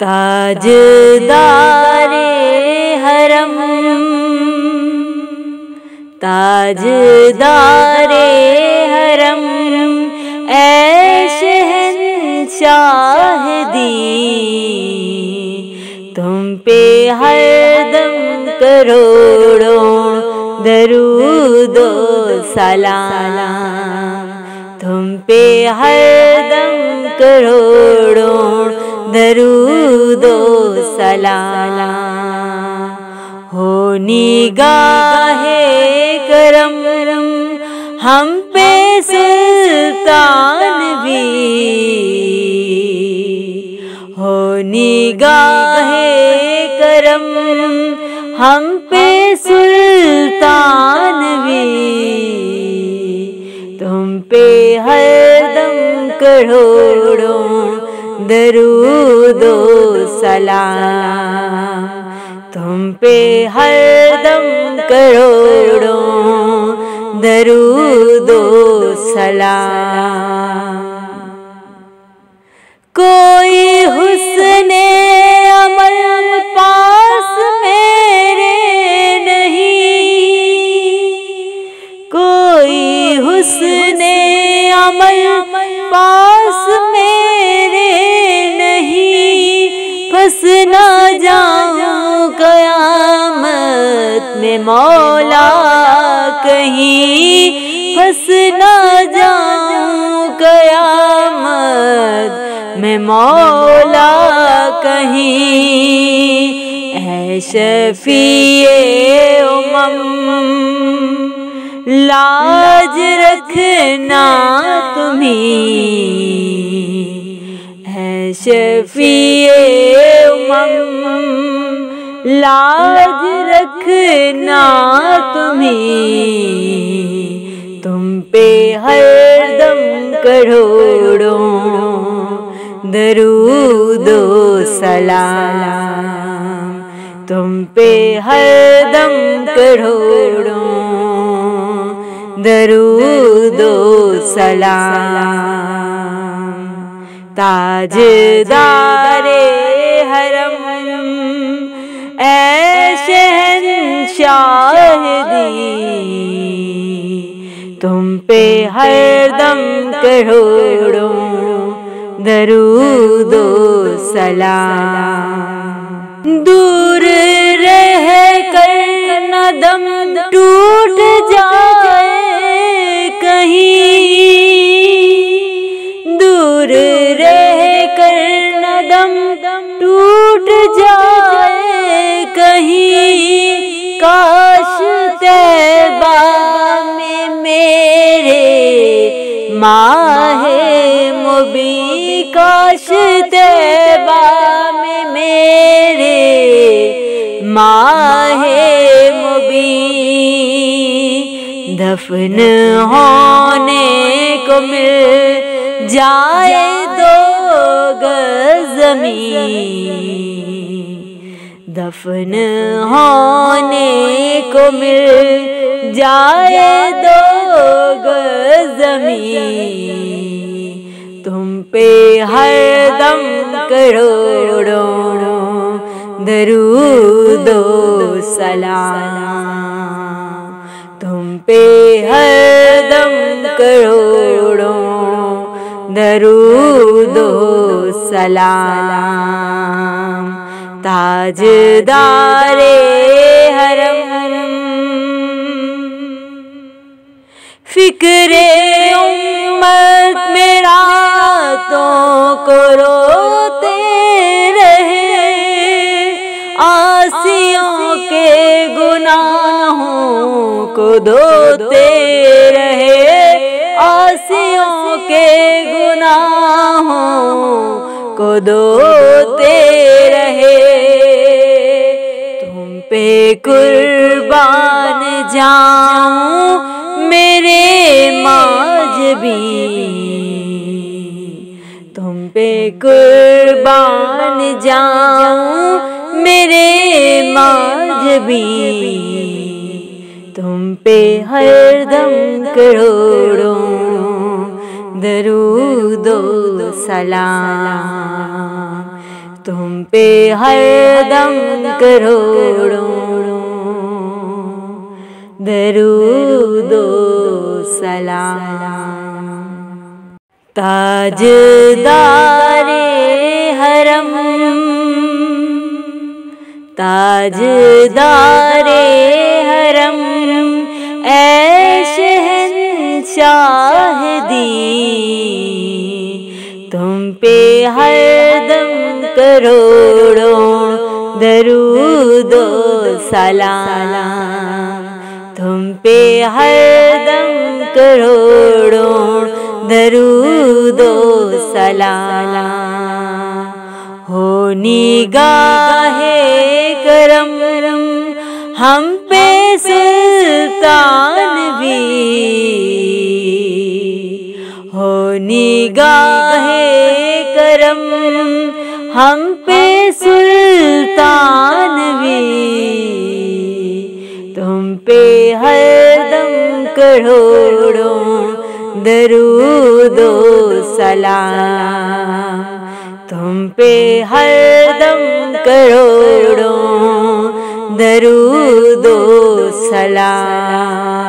ताजदारे हरम, ताजदारे हरम, ऐ शहंशाह दी, तुम पे हरदम करोड़ों दरूदो सलाम, तुम पे हरदम करोड़ों दरूदो सलाम। हो निगाहे करम हम पे सुल्तान भी, हो निगाहे करम हम पे सुल्तान भी, तुम पे हरदम करोड़ों दरूदो सलाम, तुम पे हरदम करोड़ों दरूदो सलाम। कोई हुस्ने अमल पास मेरे नहीं, कोई हुस्ने अमल पास मेरे नहीं, फंस ना जाऊं कयामत में मौला कहीं, फंस ना जाऊं कयामत में मौला कहीं। ऐ शफीए उमम लाज रखना तुम्हीं, ऐ शफीए उमम लाज रखना तुम्हीं, तुम पे हरदम करोड़ों दरूदो सलाम, तुम पे हरदम करोड़ों दरूदो सलाम। ताजदारे हरम ऐ शहंशाह दी, तुम पे हरदम करोड़ों दरूदो सलाम। दूर रह कर न दम टूट जाए कहीं, दूर रह कर न दम टूट जाए कहीं, काश तैबा में मेरे माहे मुबी, काश तैबा में मेरे माहे मुबी, दफन होने को मिल जाए दो गज ज़मीन, दफन होने को मिल जाए दो गज ज़मीन, तुम पे हरदम करोड़ों दरूदो सलाम, तुम पे हरदम करोड़ों दरूदो सलाम। ताजदारे हरम फिक्रे उम्मत में रातों को रोते रहे, आसियों के गुनाहों को धोते रहे, आसियों के गुनाहों को धोते रहे, तुम पे कुर्बान जाऊं मेरे माजबी, तुम पे कुर्बान जाऊं मेरे माजबी, तुम पे हरदम करोड़ों दरूदो सलाम, तुम पे हरदम करोड़ों दरूदो सलाम। ताजदारे हरम, ताजदारे हरम, ऐ शहंशाह दीन, तुम पे हरदम करोड़ों दरूदो सलाम। तुम पे हरदम करोड़ों दरूदो सलाम। हो निगाहे करम हम पे सुल्तान भी, हो निगाहे करम हम पे सुल्तान भी, तुम पे हरदम करोड़ों दरूदो सलाम। तुम पे हरदम करोड़ों दरूदो सलाम।